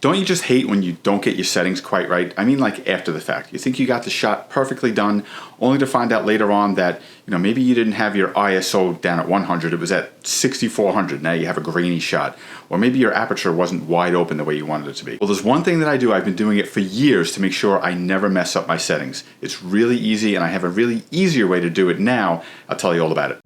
Don't you just hate when you don't get your settings quite right? I mean, like after the fact. You think you got the shot perfectly done, only to find out later on that, maybe you didn't have your ISO down at 100, it was at 6400. Now you have a grainy shot. Or maybe your aperture wasn't wide open the way you wanted it to be. Well, there's one thing that I do, I've been doing it for years to make sure I never mess up my settings. It's really easy, and I have a really easier way to do it now. I'll tell you all about it.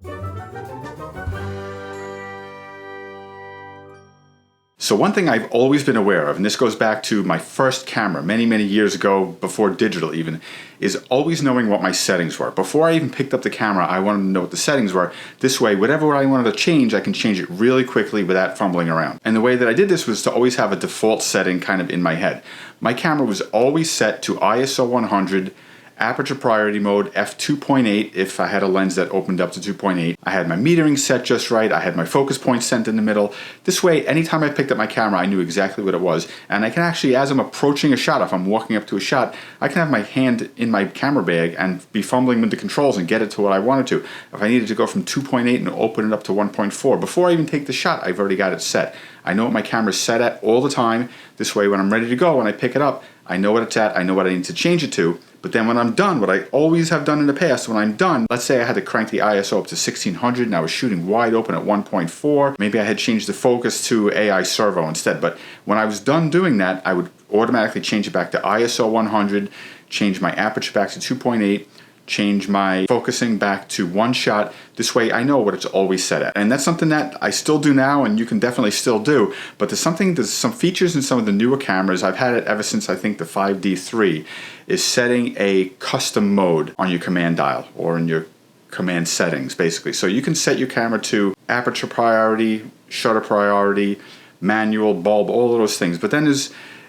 So one thing I've always been aware of, and this goes back to my first camera many, many years ago, before digital even, is always knowing what my settings were. Before I even picked up the camera, I wanted to know what the settings were. This way, whatever I wanted to change, I can change it really quickly without fumbling around. And the way that I did this was to always have a default setting kind of in my head. My camera was always set to ISO 100, aperture priority mode, f2.8 if I had a lens that opened up to 2.8. I had my metering set just right. I had my focus point set in the middle. This way, anytime I picked up my camera, I knew exactly what it was. And I can actually, as I'm approaching a shot, if I'm walking up to a shot, I can have my hand in my camera bag and be fumbling with the controls and get it to what I wanted to. If I needed to go from 2.8 and open it up to 1.4, before I even take the shot, I've already got it set. I know what my camera's set at all the time. This way, when I'm ready to go, when I pick it up, I know what it's at, I know what I need to change it to. But then when I'm done, what I always have done in the past, when I'm done, let's say I had to crank the ISO up to 1600 and I was shooting wide open at 1.4. Maybe I had changed the focus to AI servo instead. But when I was done doing that, I would automatically change it back to ISO 100, change my aperture back to 2.8, change my focusing back to one shot. This way I know what it's always set at. And that's something that I still do now, and you can definitely still do. But there's some features in some of the newer cameras. I've had it ever since I think the 5D3, is setting a custom mode on your command dial or in your command settings basically. So you can set your camera to aperture priority, shutter priority, manual, bulb, all of those things. But then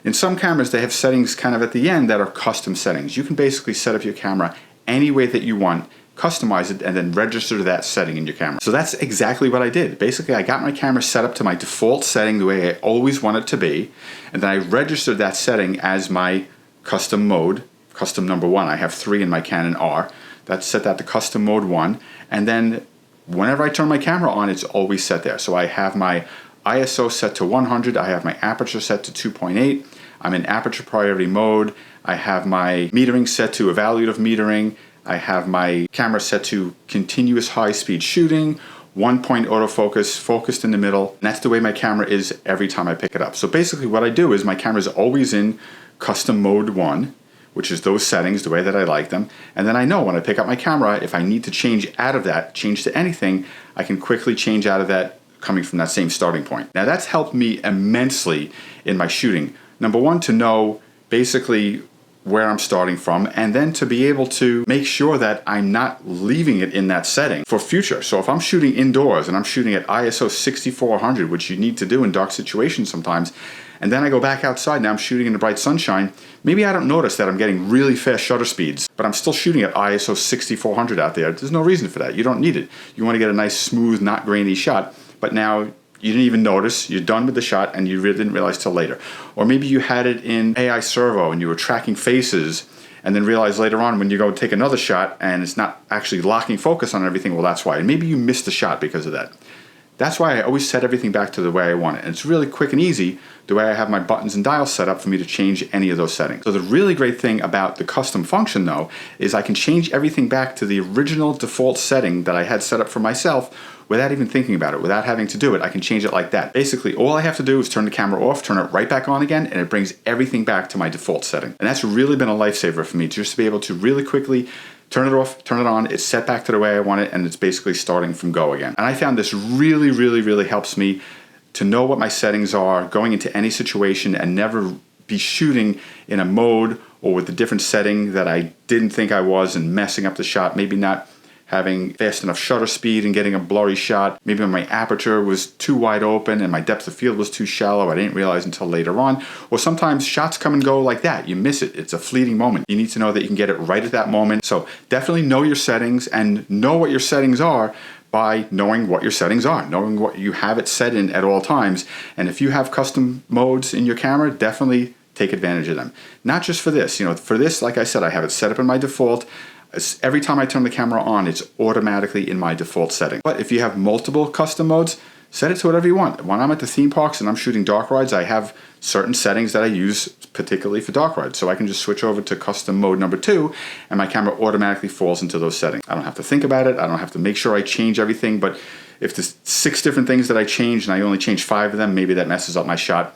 in some cameras they have settings kind of at the end that are custom settings. You can basically set up your camera any way that you want, customize it, and then register that setting in your camera. So that's exactly what I did. Basically, I got my camera set up to my default setting the way I always want it to be, and then I registered that setting as my custom mode, custom number 1. I have 3 in my Canon R. That's set that to custom mode 1, and then whenever I turn my camera on, it's always set there. So I have my ISO set to 100, I have my aperture set to 2.8, I'm in aperture priority mode, I have my metering set to evaluative metering, I have my camera set to continuous high-speed shooting, 1-point autofocus, focused in the middle, and that's the way my camera is every time I pick it up. So basically what I do is my camera is always in custom mode 1, which is those settings, the way that I like them, and then I know when I pick up my camera, if I need to change out of that, change to anything, I can quickly change out of that coming from that same starting point. Now that's helped me immensely in my shooting. Number 1, to know basically where I'm starting from, and then to be able to make sure that I'm not leaving it in that setting for future. So if I'm shooting indoors and I'm shooting at ISO 6400, which you need to do in dark situations sometimes, and then I go back outside, now I'm shooting in the bright sunshine, maybe I don't notice that I'm getting really fast shutter speeds, but I'm still shooting at ISO 6400 out there. There's no reason for that. You don't need it. You want to get a nice, smooth, not grainy shot, but now you didn't even notice, you're done with the shot, and you really didn't realize till later. Or maybe you had it in AI servo and you were tracking faces and then realize later on when you go take another shot and it's not actually locking focus on everything, well that's why. And maybe you missed the shot because of that. That's why I always set everything back to the way I want it. And it's really quick and easy the way I have my buttons and dials set up for me to change any of those settings. So the really great thing about the custom function though is I can change everything back to the original default setting that I had set up for myself without even thinking about it, without having to do it. I can change it like that. Basically, all I have to do is turn the camera off, turn it right back on again, and it brings everything back to my default setting. And that's really been a lifesaver for me, just to be able to really quickly turn it off, turn it on, it's set back to the way I want it, and it's basically starting from go again. And I found this really, really, really helps me to know what my settings are going into any situation and never be shooting in a mode or with a different setting that I didn't think I was and messing up the shot, maybe not having fast enough shutter speed and getting a blurry shot. Maybe my aperture was too wide open and my depth of field was too shallow. I didn't realize until later on. Or sometimes shots come and go like that. You miss it. It's a fleeting moment. You need to know that you can get it right at that moment. So definitely know your settings and know what your settings are by knowing what your settings are, knowing what you have it set in at all times. And if you have custom modes in your camera, definitely take advantage of them. Not just for this. For this, like I said, I have it set up in my default. Every time I turn the camera on, it's automatically in my default setting. But if you have multiple custom modes, set it to whatever you want. When I'm at the theme parks and I'm shooting dark rides, I have certain settings that I use particularly for dark rides. So I can just switch over to custom mode number 2 and my camera automatically falls into those settings. I don't have to think about it. I don't have to make sure I change everything, but if there's 6 different things that I change and I only change 5 of them, maybe that messes up my shot.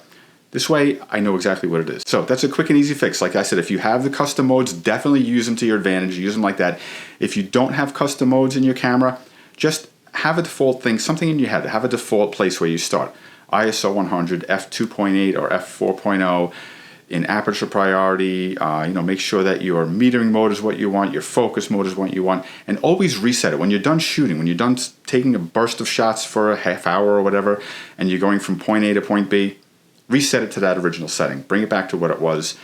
This way, I know exactly what it is. So that's a quick and easy fix. Like I said, if you have the custom modes, definitely use them to your advantage. Use them like that. If you don't have custom modes in your camera, just have a default thing, something in your head. Have a default place where you start. ISO 100, f2.8 or f4.0, in aperture priority. Make sure that your metering mode is what you want, your focus mode is what you want, and always reset it. When you're done shooting, when you're done taking a burst of shots for a half hour or whatever, and you're going from point A to point B, reset it to that original setting. Bring it back to what it was.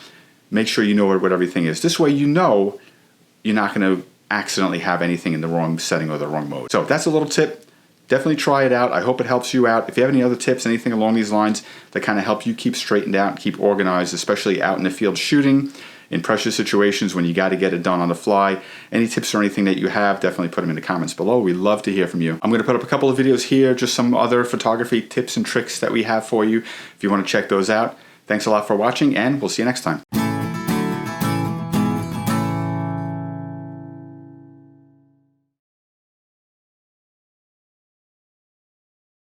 Make sure you know what everything is. This way you know you're not going to accidentally have anything in the wrong setting or the wrong mode. So that's a little tip. Definitely try it out. I hope it helps you out. If you have any other tips, anything along these lines that kind of help you keep straightened out and keep organized, especially out in the field shooting, in pressure situations when you got to get it done on the fly, any tips or anything that you have, definitely put them in the comments below. We'd love to hear from you. I'm going to put up a couple of videos here, just some other photography tips and tricks that we have for you if you want to check those out. Thanks a lot for watching, and we'll see you next time.